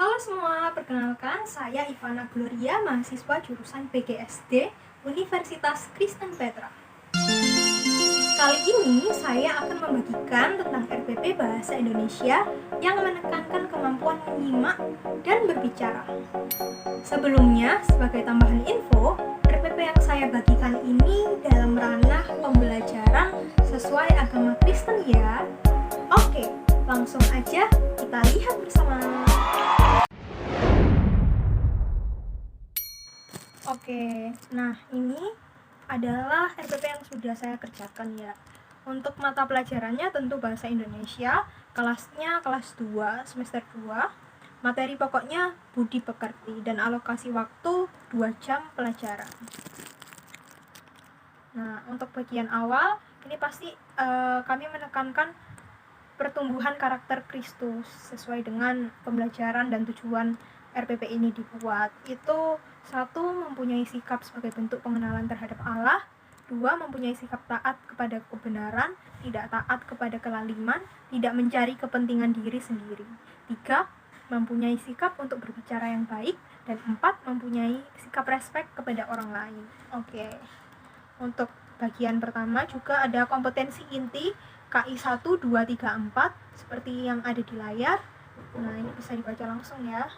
Halo semua, perkenalkan saya Ivana Gloria, mahasiswa jurusan PGSD Universitas Kristen Petra. Kali ini saya akan membagikan tentang RPP Bahasa Indonesia yang menekankan kemampuan menyimak dan berbicara. Sebelumnya, sebagai tambahan info, RPP yang saya bagikan ini dalam ranah pembelajaran sesuai agama Kristen ya. Oke, langsung aja kita lihat bersama. Oke, nah ini adalah RPP yang sudah saya kerjakan ya. Untuk mata pelajarannya tentu bahasa Indonesia, kelasnya kelas 2, semester 2. Materi pokoknya budi pekerti dan alokasi waktu 2 jam pelajaran. Nah, untuk bagian awal ini pasti kami menekankan pertumbuhan karakter Kristus sesuai dengan pembelajaran dan tujuan RPP ini dibuat. Itu 1. Mempunyai sikap sebagai bentuk pengenalan terhadap Allah. 2. Mempunyai sikap taat kepada kebenaran, tidak taat kepada kelaliman, tidak mencari kepentingan diri sendiri. 3. Mempunyai sikap untuk berbicara yang baik. Dan 4. Mempunyai sikap respek kepada orang lain. Oke. Untuk bagian pertama juga ada kompetensi inti KI 1, 2, 3, 4 seperti yang ada di layar. Nah, ini bisa dibaca langsung ya.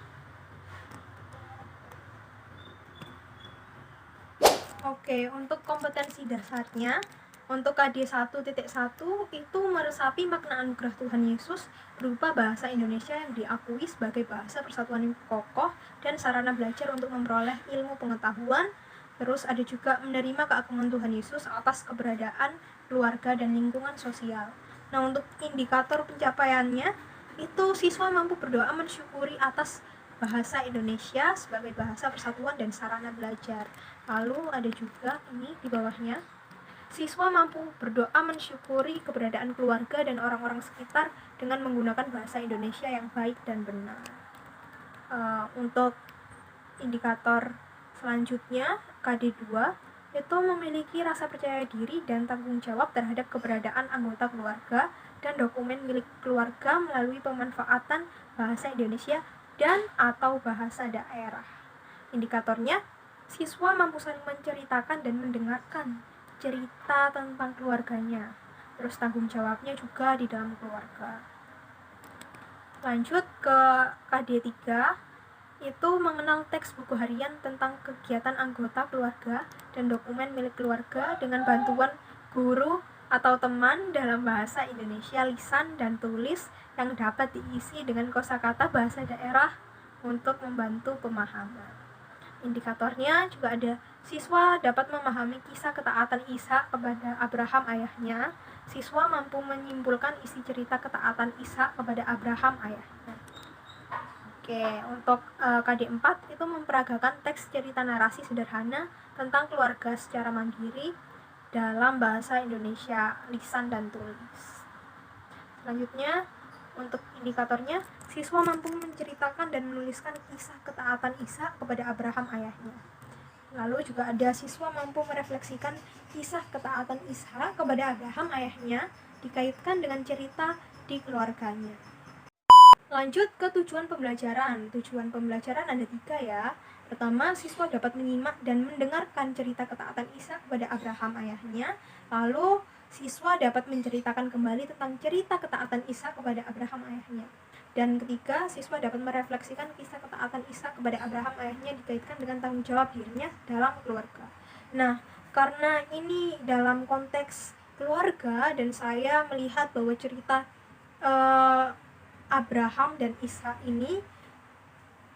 Oke, untuk kompetensi dasarnya, untuk KD 1.1 itu meresapi makna anugerah Tuhan Yesus berupa bahasa Indonesia yang diakui sebagai bahasa persatuan yang kokoh dan sarana belajar untuk memperoleh ilmu pengetahuan. Terus ada juga menerima keagungan Tuhan Yesus atas keberadaan keluarga dan lingkungan sosial. Nah, untuk indikator pencapaiannya, itu siswa mampu berdoa mensyukuri atas bahasa Indonesia sebagai bahasa persatuan dan sarana belajar. Lalu ada juga ini di bawahnya, siswa mampu berdoa mensyukuri keberadaan keluarga dan orang-orang sekitar dengan menggunakan bahasa Indonesia yang baik dan benar. Untuk indikator selanjutnya, KD2 itu memiliki rasa percaya diri dan tanggung jawab terhadap keberadaan anggota keluarga dan dokumen milik keluarga melalui pemanfaatan bahasa Indonesia dan atau bahasa daerah. Indikatornya, siswa mampu saling menceritakan dan mendengarkan cerita tentang keluarganya. Terus tanggung jawabnya juga di dalam keluarga. Lanjut ke KD3, itu mengenal teks buku harian tentang kegiatan anggota keluarga dan dokumen milik keluarga dengan bantuan guru atau teman dalam bahasa Indonesia lisan dan tulis yang dapat diisi dengan kosakata bahasa daerah untuk membantu pemahaman. Indikatornya juga ada siswa dapat memahami kisah ketaatan Ishak kepada Abraham ayahnya. Siswa mampu menyimpulkan isi cerita ketaatan Ishak kepada Abraham ayahnya. Oke, untuk KD4 itu memperagakan teks cerita narasi sederhana tentang keluarga secara mandiri dalam bahasa Indonesia lisan dan tulis. Selanjutnya, untuk indikatornya, siswa mampu menceritakan dan menuliskan kisah ketaatan Ishak kepada Abraham ayahnya. Lalu juga ada siswa mampu merefleksikan kisah ketaatan Ishak kepada Abraham ayahnya dikaitkan dengan cerita di keluarganya. Lanjut ke tujuan pembelajaran. Tujuan pembelajaran ada 3 ya. Pertama, siswa dapat menyimak dan mendengarkan cerita ketaatan Ishak kepada Abraham ayahnya. Lalu, siswa dapat menceritakan kembali tentang cerita ketaatan Ishak kepada Abraham ayahnya. Dan ketiga, siswa dapat merefleksikan kisah ketaatan Ishak kepada Abraham ayahnya dikaitkan dengan tanggung jawab dirinya dalam keluarga. Nah, karena ini dalam konteks keluarga dan saya melihat bahwa cerita Abraham dan Ishak ini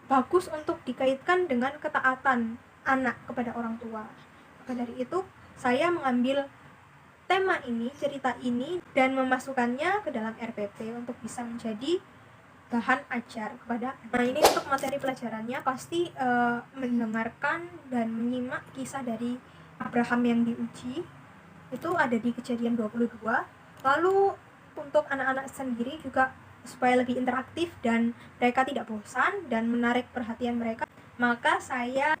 bagus untuk dikaitkan dengan ketaatan anak kepada orang tua. Maka dari itu, saya mengambil tema ini, cerita ini, dan memasukkannya ke dalam RPP untuk bisa menjadi bahan ajar kepada. Nah, ini untuk materi pelajarannya pasti mendengarkan dan menyimak kisah dari Abraham yang diuji. Itu ada di Kejadian 22. Lalu untuk anak-anak sendiri juga supaya lebih interaktif dan mereka tidak bosan dan menarik perhatian mereka, maka saya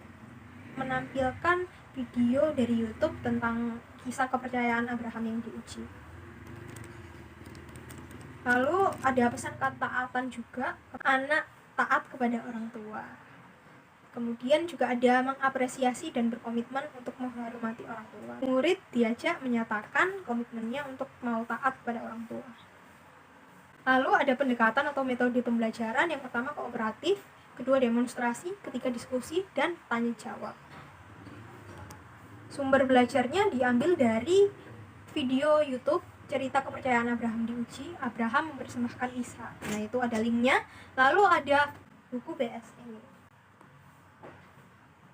menampilkan video dari YouTube tentang kisah kepercayaan Abraham yang diuji. Lalu ada pesan ketaatan juga, anak taat kepada orang tua. Kemudian juga ada mengapresiasi dan berkomitmen untuk menghormati orang tua. Murid diajak menyatakan komitmennya untuk mau taat kepada orang tua. Lalu ada pendekatan atau metode pembelajaran. Yang pertama kooperatif, kedua demonstrasi, ketiga diskusi, dan tanya jawab. Sumber belajarnya diambil dari video YouTube cerita kepercayaan Abraham diuji, Abraham mempersembahkan Ishak. Nah, itu ada linknya. Lalu ada buku BSE.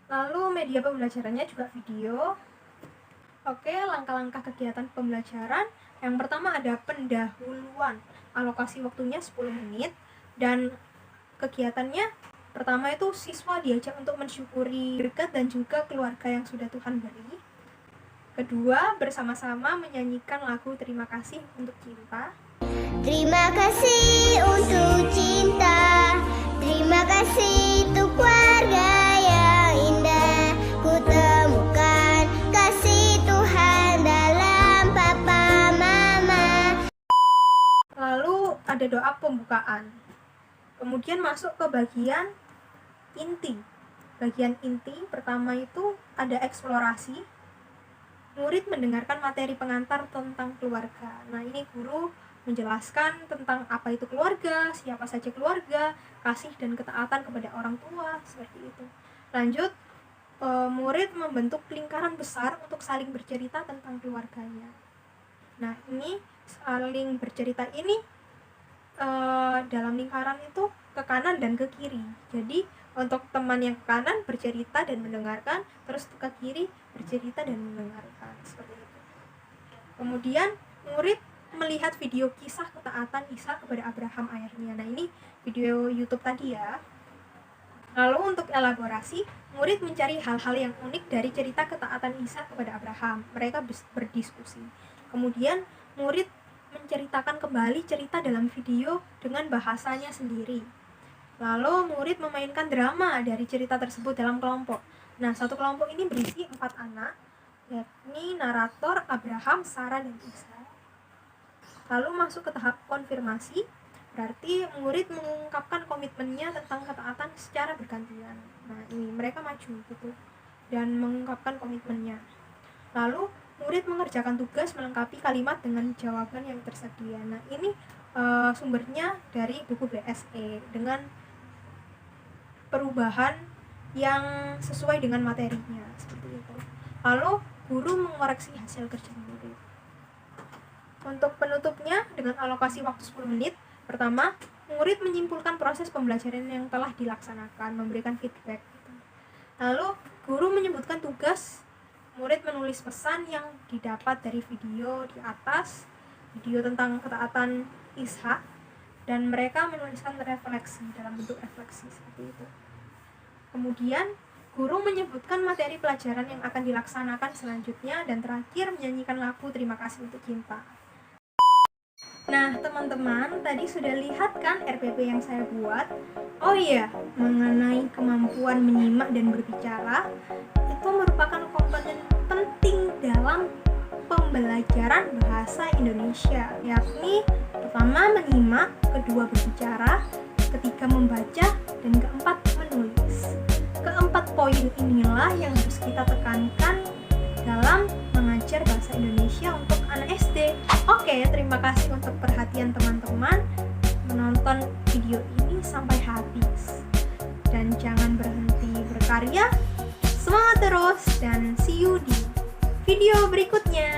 Lalu media pembelajarannya juga video. Oke, langkah-langkah kegiatan pembelajaran. Yang pertama ada pendahuluan. Alokasi waktunya 10 menit. Dan kegiatannya pertama itu siswa diajak untuk mensyukuri berkat dan juga keluarga yang sudah Tuhan beri. Kedua, bersama-sama menyanyikan lagu Terima Kasih Untuk Cinta. Terima kasih untuk cinta, terima kasih untuk keluarga yang indah. Ku temukan kasih Tuhan dalam papa mama. Lalu ada doa pembukaan. Kemudian masuk ke bagian inti. Bagian inti pertama itu ada eksplorasi. Murid mendengarkan materi pengantar tentang keluarga. Nah, ini guru menjelaskan tentang apa itu keluarga, siapa saja keluarga, kasih dan ketaatan kepada orang tua, seperti itu. Lanjut, murid membentuk lingkaran besar untuk saling bercerita tentang keluarganya. Nah, ini saling bercerita ini dalam lingkaran itu ke kanan dan ke kiri. Jadi untuk teman yang ke kanan bercerita dan mendengarkan, terus ke kiri bercerita dan mendengarkan, seperti itu. Kemudian murid melihat video kisah ketaatan Ishak kepada Abraham ayahnya. Nah, ini video YouTube tadi ya. Lalu untuk elaborasi, murid mencari hal-hal yang unik dari cerita ketaatan Ishak kepada Abraham. Mereka berdiskusi. Kemudian murid menceritakan kembali cerita dalam video dengan bahasanya sendiri. Lalu murid memainkan drama dari cerita tersebut dalam kelompok. Nah, satu kelompok ini berisi 4 anak, yakni narator, Abraham, Sarah, dan Ishak. Lalu masuk ke tahap konfirmasi, berarti murid mengungkapkan komitmennya tentang ketaatan secara bergantian. Nah, ini mereka maju gitu dan mengungkapkan komitmennya. Lalu murid mengerjakan tugas melengkapi kalimat dengan jawaban yang tersedia. Nah, ini sumbernya dari buku BSE dengan perubahan yang sesuai dengan materinya, seperti itu. Lalu guru mengoreksi hasil kerja murid. Untuk penutupnya dengan alokasi waktu 10 menit. Pertama, murid menyimpulkan proses pembelajaran yang telah dilaksanakan, memberikan feedback. Lalu guru menyebutkan tugas, murid menulis pesan yang didapat dari video di atas, video tentang ketaatan Ishak, dan mereka menuliskan refleksi dalam bentuk refleksi, seperti itu. Kemudian guru menyebutkan materi pelajaran yang akan dilaksanakan selanjutnya, dan terakhir menyanyikan lagu Terima Kasih Untuk Cinta. Nah, teman-teman, tadi sudah lihat kan RPP yang saya buat? Oh iya, mengenai kemampuan menyimak dan berbicara, itu merupakan komponen penting dalam pembelajaran bahasa Indonesia, yakni pertama menyimak, kedua berbicara, ketiga membaca, dan keempat menulis. Keempat poin inilah yang harus kita tekankan dalam mengajar bahasa Indonesia untuk anak SD. Oke, terima kasih untuk perhatian teman-teman menonton video ini sampai habis. Dan jangan berhenti berkarya, semangat terus, dan see you di video berikutnya.